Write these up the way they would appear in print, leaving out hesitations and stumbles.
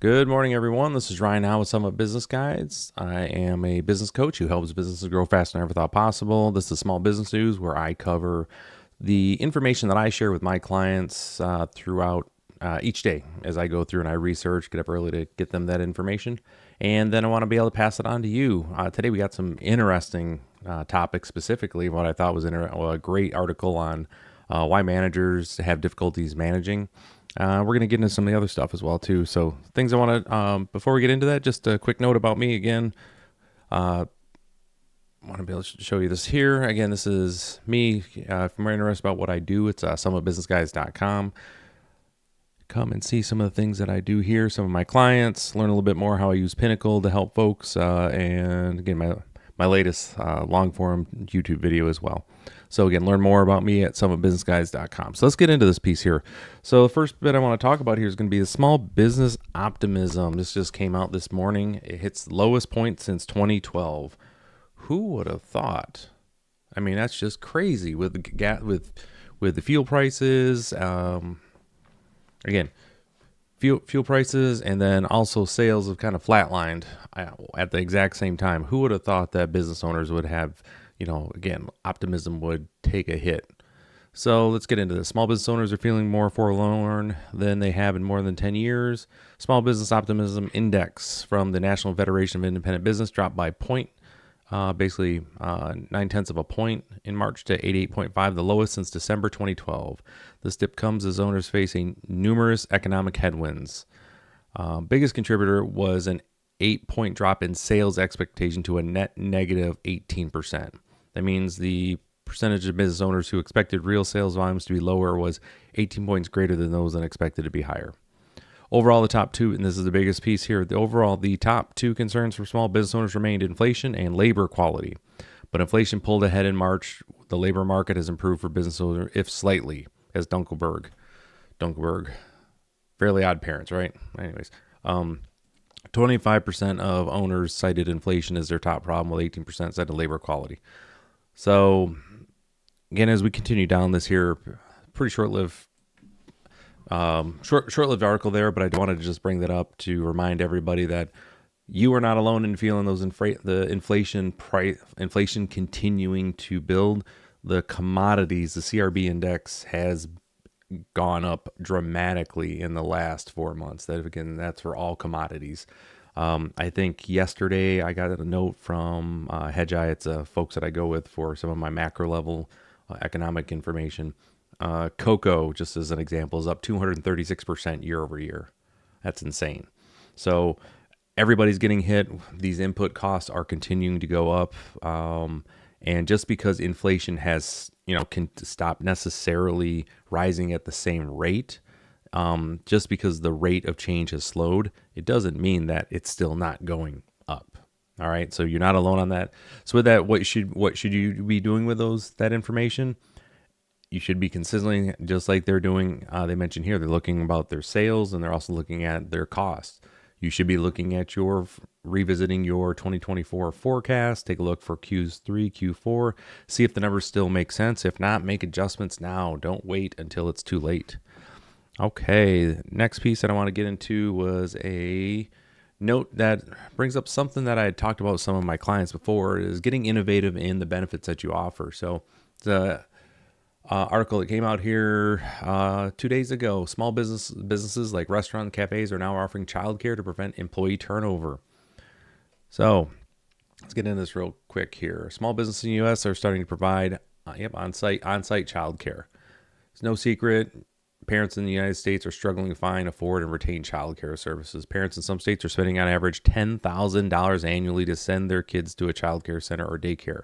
Good morning, everyone. This is Ryan Howe with Summit Business Guides. I am a business coach who helps businesses grow faster than I ever thought possible. This is Small Business News, where I cover the information that I share with my clients throughout each day as I go through and I research, get up early to get them that information. And then I want to be able to pass it on to you. Today, we got some interesting topics, specifically what I thought was a great article on why managers have difficulties managing. We're going to get into some of the other stuff as well, too. So things I want to, before we get into that, just a quick note about me again. I want to be able to show you this here. Again, this is me. If you're interested about what I do, it's summitbusinessguides.com. Come and see some of the things that I do here, some of my clients, learn a little bit more how I use Pinnacle to help folks, and again, my latest long-form YouTube video as well. So again, learn more about me at summitbusinessguides.com. So let's get into this piece here. So the first bit I want to talk about here is going to be the small business optimism. This just came out this morning. It hits the lowest point since 2012. Who would have thought? I mean, that's just crazy with the fuel prices. Again, fuel prices, and then also sales have kind of flatlined at the exact same time. Who would have thought that business owners would have, again, optimism would take a hit? So let's get into this. Small business owners are feeling more forlorn than they have in more than 10 years. Small Business Optimism Index from the National Federation of Independent Business dropped by 9/10 of a point in March to 88.5, the lowest since December 2012. This dip comes as owners facing numerous economic headwinds. Biggest contributor was an 8-point drop in sales expectation to a net negative 18%. That means the percentage of business owners who expected real sales volumes to be lower was 18 points greater than those unexpected to be higher. Overall, the top two, and this is the biggest piece here, the top two concerns for small business owners remained inflation and labor quality. But inflation pulled ahead in March. The labor market has improved for business owners, if slightly, as Dunkelberg, Fairly Odd Parents, right? Anyways, 25% of owners cited inflation as their top problem, while 18% cited labor quality. So, again, as we continue down this here, pretty short-lived article there, but I wanted to just bring that up to remind everybody that you are not alone in feeling those the inflation continuing to build. The commodities, the CRB index has gone up dramatically in the last 4 months. That's for all commodities. I think yesterday I got a note from Hedgeye. It's folks that I go with for some of my macro level economic information. Cocoa, just as an example, is up 236% year over year. That's insane. So everybody's getting hit. These input costs are continuing to go up. And just because inflation has, can stop necessarily rising at the same rate, just because the rate of change has slowed, it doesn't mean that it's still not going up. All right. So you're not alone on that. So with that, what should you be doing with that information? You should be consistently, just like they're doing, they mentioned here, they're looking about their sales and they're also looking at their costs. You should be looking at revisiting your 2024 forecast. Take a look for Q3, Q4, see if the numbers still make sense. If not, make adjustments now. Don't wait until it's too late. Okay, next piece that I want to get into was a note that brings up something that I had talked about with some of my clients before, is getting innovative in the benefits that you offer. So the article that came out here 2 days ago. Small businesses like restaurants and cafes are now offering childcare to prevent employee turnover. So let's get into this real quick here. Small businesses in the U.S. are starting to provide on-site childcare. It's no secret. Parents in the United States are struggling to find, afford, and retain childcare services. Parents in some states are spending on average $10,000 annually to send their kids to a childcare center or daycare.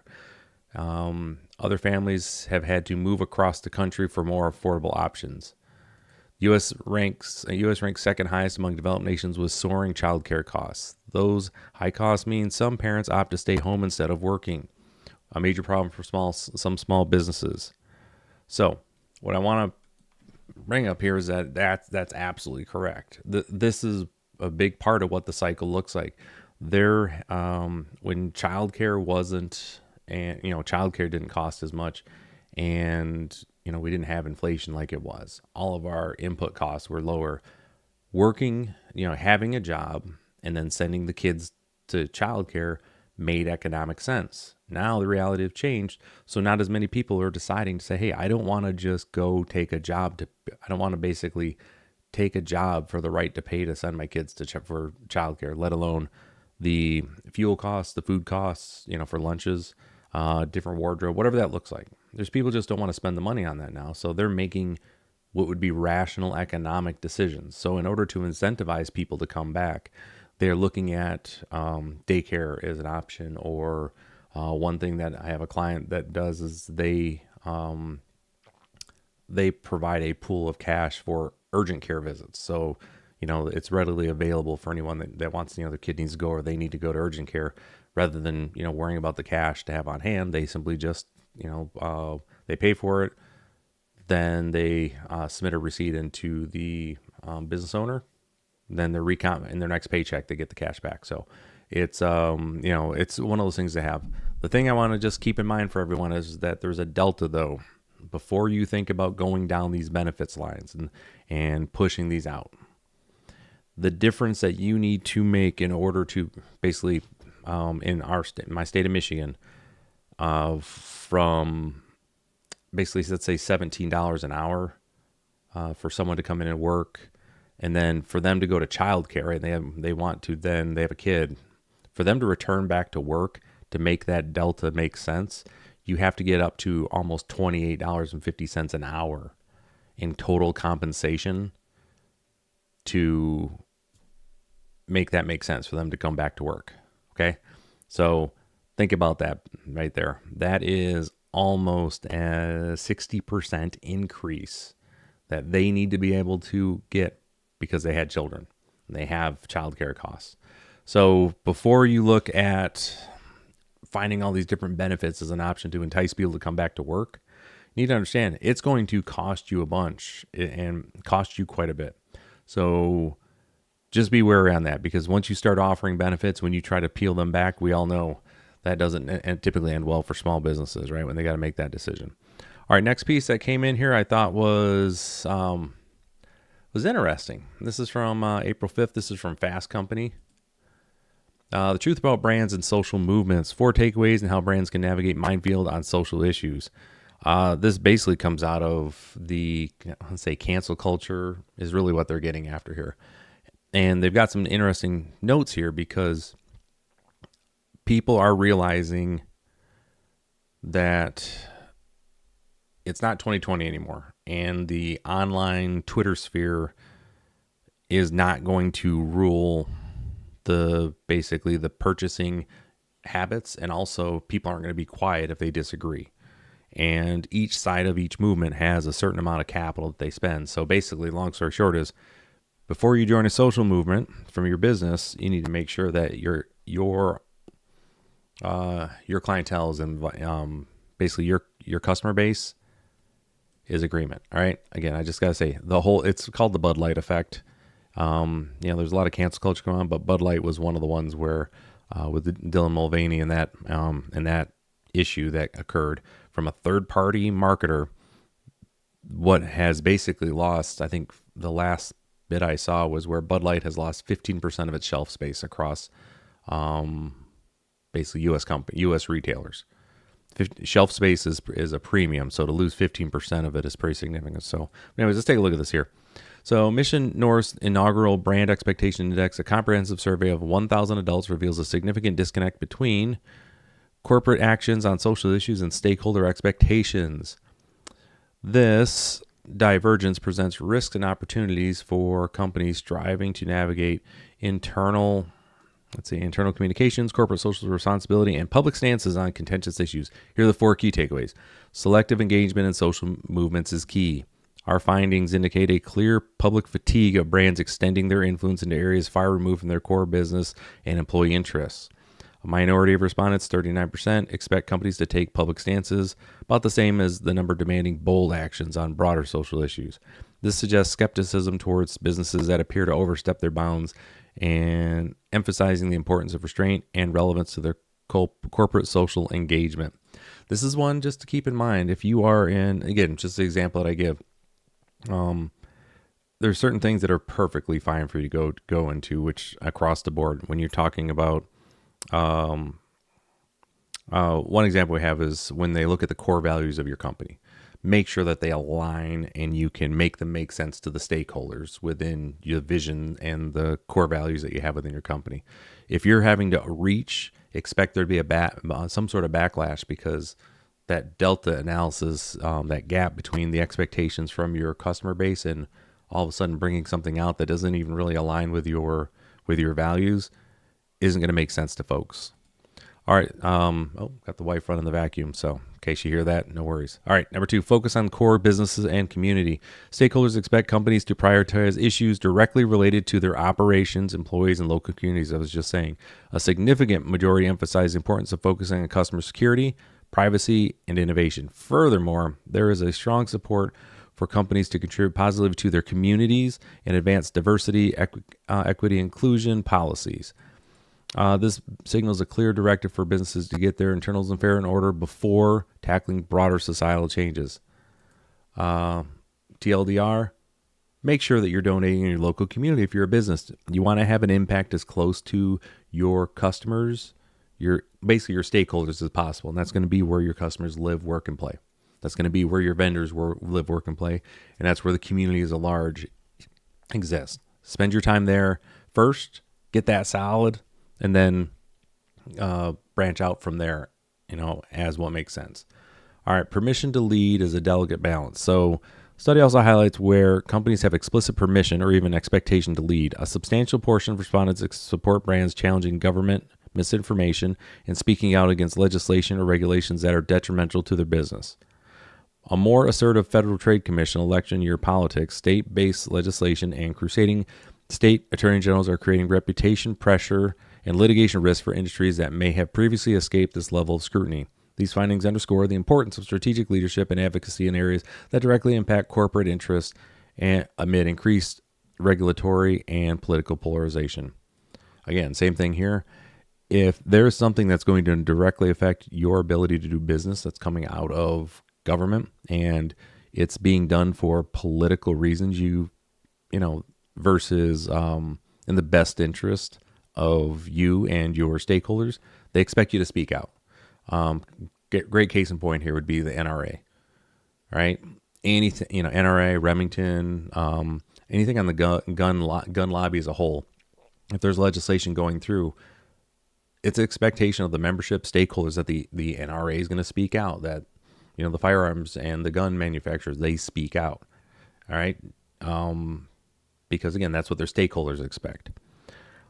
Other families have had to move across the country for more affordable options. U.S. ranks second highest among developed nations with soaring childcare costs. Those high costs mean some parents opt to stay home instead of working, a major problem for some small businesses. So what I want to bring up here is that's absolutely correct. This is a big part of what the cycle looks like. When childcare wasn't, and childcare didn't cost as much, and we didn't have inflation like it was. All of our input costs were lower. Working having a job and then sending the kids to childcare made economic sense. Now the reality have changed. So not as many people are deciding to say, hey, I don't want to just go take a job I don't want to basically take a job for the right to pay to send my kids for childcare, let alone the fuel costs, the food costs, for lunches, different wardrobe, whatever that looks like. There's people just don't want to spend the money on that now. So they're making what would be rational economic decisions. So in order to incentivize people to come back, they're looking at daycare as an option, or one thing that I have a client that does is they provide a pool of cash for urgent care visits. So, it's readily available for anyone that wants, their kid needs to go or they need to go to urgent care, rather than, worrying about the cash to have on hand. They simply just, they pay for it. Then they submit a receipt into the business owner. Then they're in their next paycheck, they get the cash back. So it's, it's one of those things to have. The thing I want to just keep in mind for everyone is that there's a delta, though, before you think about going down these benefits lines and pushing these out. The difference that you need to make in order to basically, in my state of Michigan, from basically, let's say $17 an hour for someone to come in and work, and then for them to go to childcare, and they have a kid, for them to return back to work to make that delta make sense, you have to get up to almost $28.50 an hour in total compensation to make that make sense for them to come back to work. Okay, so think about that right there. That is almost a 60% increase that they need to be able to get because they had children. They have childcare costs. So before you look at finding all these different benefits as an option to entice people to come back to work, you need to understand it's going to cost you a bunch and cost you quite a bit. So just be wary on that, because once you start offering benefits, when you try to peel them back, we all know that doesn't typically end well for small businesses, right? When they got to make that decision. All right, next piece that came in here I thought was interesting. This is from April 5th. This is from Fast Company. The truth about brands and social movements, 4 takeaways and how brands can navigate minefield on social issues. This basically comes out of the, let's say, cancel culture is really what they're getting after here. And they've got some interesting notes here because people are realizing that it's not 2020 anymore. And the online Twitter sphere is not going to rule basically the purchasing habits, and also people aren't going to be quiet if they disagree. And each side of each movement has a certain amount of capital that they spend. So basically, long story short is, before you join a social movement from your business, you need to make sure that your clientele is basically your customer base is agreement. All right. Again, I just gotta say it's called the Bud Light effect. There's a lot of cancel culture going on, but Bud Light was one of the ones where with Dylan Mulvaney and that issue that occurred from a third-party marketer, what has basically lost, I think the last bit I saw was where Bud Light has lost 15% of its shelf space across basically U.S. retailers. Shelf space is a premium, so to lose 15% of it is pretty significant. So anyways, let's take a look at this here. So Mission North's inaugural Brand Expectation Index, a comprehensive survey of 1,000 adults, reveals a significant disconnect between corporate actions on social issues and stakeholder expectations. This divergence presents risks and opportunities for companies striving to navigate internal communications, corporate social responsibility, and public stances on contentious issues. Here are the 4 key takeaways. Selective engagement in social movements is key. Our findings indicate a clear public fatigue of brands extending their influence into areas far removed from their core business and employee interests. A minority of respondents, 39%, expect companies to take public stances, about the same as the number demanding bold actions on broader social issues. This suggests skepticism towards businesses that appear to overstep their bounds, and emphasizing the importance of restraint and relevance to their corporate social engagement. This is one just to keep in mind if you are in, again, just the example that I give. there's certain things that are perfectly fine for you to go into, which across the board, when you're talking about, one example we have is when they look at the core values of your company, make sure that they align and you can make them make sense to the stakeholders within your vision and the core values that you have within your company. If you're having to reach, expect there to be some sort of backlash because that delta analysis, that gap between the expectations from your customer base and all of a sudden bringing something out that doesn't even really align with your values isn't going to make sense to folks. All right. Got the wife running the vacuum. So in case you hear that, no worries. All right. Number 2, focus on core businesses and community. Stakeholders expect companies to prioritize issues directly related to their operations, employees, and local communities. I was just saying a significant majority emphasize the importance of focusing on customer security, privacy, and innovation. Furthermore, there is a strong support for companies to contribute positively to their communities and advance diversity, equity, inclusion policies. This signals a clear directive for businesses to get their internals in fair and order before tackling broader societal changes. TLDR, make sure that you're donating in your local community if you're a business. You want to have an impact as close to your customers, basically your stakeholders as possible. And that's going to be where your customers live, work, and play. That's going to be where your vendors live, work, and play. And that's where the community as a large exists. Spend your time there first, get that solid, and then branch out from there, as what makes sense. All right, permission to lead is a delicate balance. So study also highlights where companies have explicit permission or even expectation to lead. A substantial portion of respondents support brands challenging government misinformation and speaking out against legislation or regulations that are detrimental to their business. A more assertive Federal Trade Commission election year politics, state-based legislation, and crusading state attorney generals are creating reputation pressure and litigation risk for industries that may have previously escaped this level of scrutiny. These findings underscore the importance of strategic leadership and advocacy in areas that directly impact corporate interests and amid increased regulatory and political polarization. Again, same thing here. If there's something that's going to directly affect your ability to do business that's coming out of government and it's being done for political reasons, versus in the best interest of you and your stakeholders, they expect you to speak out. Great case in point here would be the NRA, right? Anything, NRA, Remington, anything on the gun lobby as a whole. If there's legislation going through, it's an expectation of the membership stakeholders that the NRA is going to speak out, that the firearms and the gun manufacturers, they speak out. All right. Because again, that's what their stakeholders expect.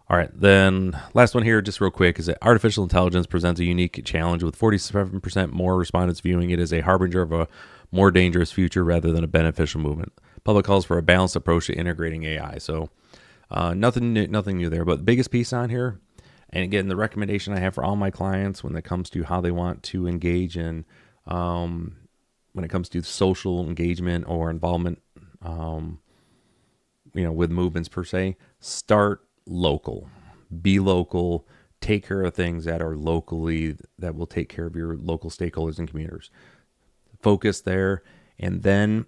All right. Then last one here, just real quick, is that artificial intelligence presents a unique challenge with 47% more respondents viewing it as a harbinger of a more dangerous future rather than a beneficial movement. Public calls for a balanced approach to integrating AI. So nothing new there, but the biggest piece on here, and again, the recommendation I have for all my clients when it comes to how they want to engage in, when it comes to social engagement or involvement, with movements per se, start local, be local, take care of things that are locally, that will take care of your local stakeholders and commuters. Focus there. And then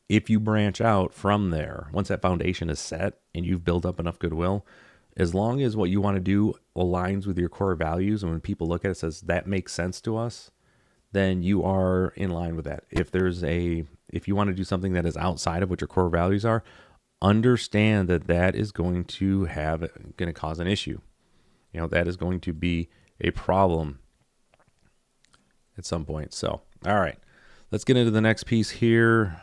if you branch out from there, once that foundation is set and you've built up enough goodwill, as long as what you want to do aligns with your core values, and when people look at it, says that makes sense to us, then you are in line with that. If you want to do something that is outside of what your core values are, understand that is going to cause an issue. That is going to be a problem at some point. So, all right, let's get into the next piece here.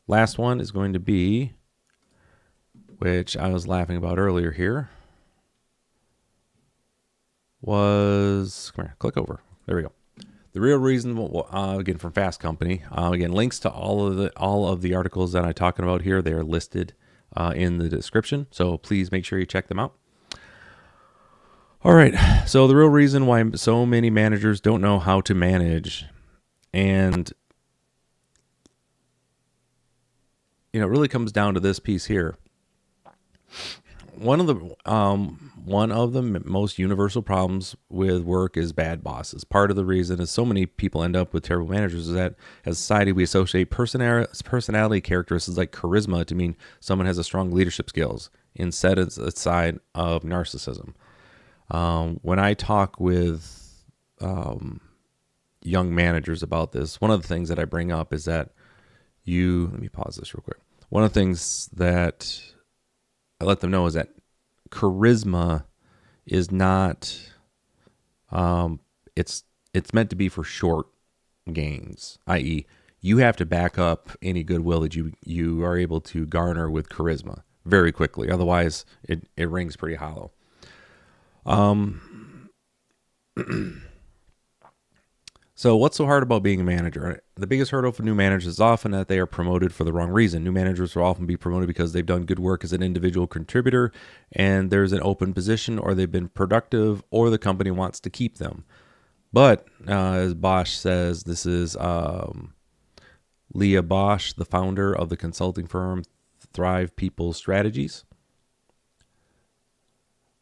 Last one is going to be, which I was laughing about earlier here, was, come here, click over. There we go. The real reason, again, from Fast Company, again, links to all of the articles that I'm talking about here, they are listed in the description. So please make sure you check them out. All right. So the real reason why so many managers don't know how to manage, and it really comes down to this piece here. one of the most universal problems with work is bad bosses. Part of the reason is so many people end up with terrible managers is that as a society we associate personality characteristics like charisma to mean someone has a strong leadership skills instead it's a side of narcissism. When I talk with young managers about this, one of the things that I bring up is that let me pause this real quick. One of the things that I let them know is that charisma is not, it's meant to be for short gains, i.e. you have to back up any goodwill that you are able to garner with charisma very quickly. Otherwise, it rings pretty hollow. So what's so hard about being a manager? The biggest hurdle for new managers is often that they are promoted for the wrong reason. New managers will often be promoted because they've done good work as an individual contributor and there's an open position, or they've been productive, or the company wants to keep them. But as Bosch says, this is Leah Bosch, the founder of the consulting firm Thrive People Strategies.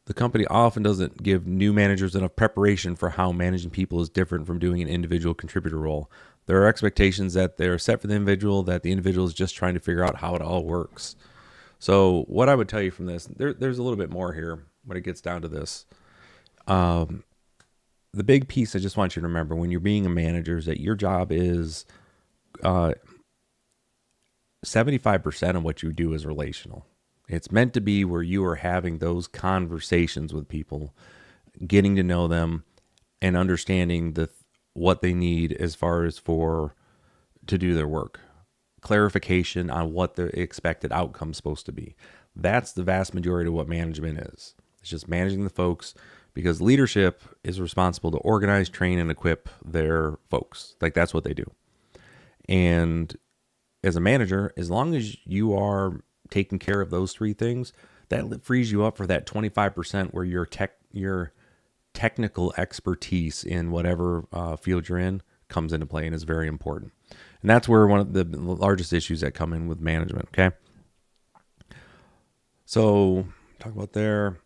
The company often doesn't give new managers enough preparation for how managing people is different from doing an individual contributor role. There are expectations that they're set for the individual, that the individual is just trying to figure out how it all works. So what I would tell you from this, there's a little bit more here when it gets down to this. The big piece I just want you to remember when you're being a manager is that your job is 75% of what you do is relational. It's meant to be where you are having those conversations with people, getting to know them and understanding what they need as far as to do their work. Clarification on what the expected outcome is supposed to be. That's the vast majority of what management is. It's just managing the folks, because leadership is responsible to organize, train, and equip their folks. Like that's what they do. And as a manager, as long as you are taking care of those three things, that frees you up for that 25% where your technical expertise in whatever field you're in comes into play and is very important. And that's where one of the largest issues that come in with management. Okay. So talk about there,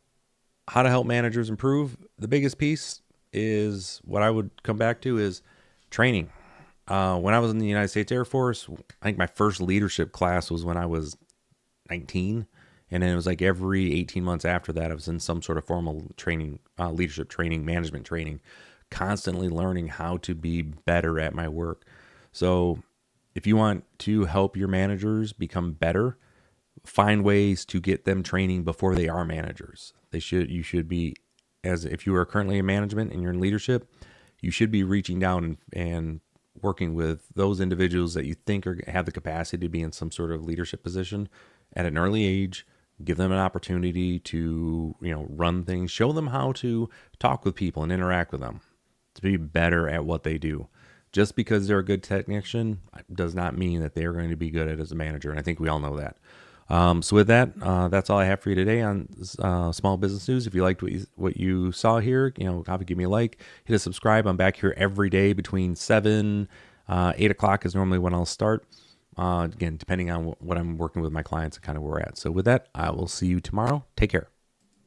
how to help managers improve. The biggest piece is what I would come back to is training. When I was in the United States Air Force, I think my first leadership class was when I was 19. And then it was like every 18 months after that, I was in some sort of formal training, leadership training, management training, constantly learning how to be better at my work. So if you want to help your managers become better, find ways to get them training before they are managers. You should be, as if you are currently in management and you're in leadership, you should be reaching down and working with those individuals that you think have the capacity to be in some sort of leadership position at an early age. Give them an opportunity to, run things, show them how to talk with people and interact with them to be better at what they do. Just because they're a good technician does not mean that they're going to be good at it as a manager. And I think we all know that. So with that, that's all I have for you today on Small Business News. If you liked what you saw here, obviously give me a like, hit a subscribe. I'm back here every day between 7, 8 o'clock is normally when I'll start. Again, depending on what I'm working with my clients and kind of where we're at. So with that, I will see you tomorrow. Take care.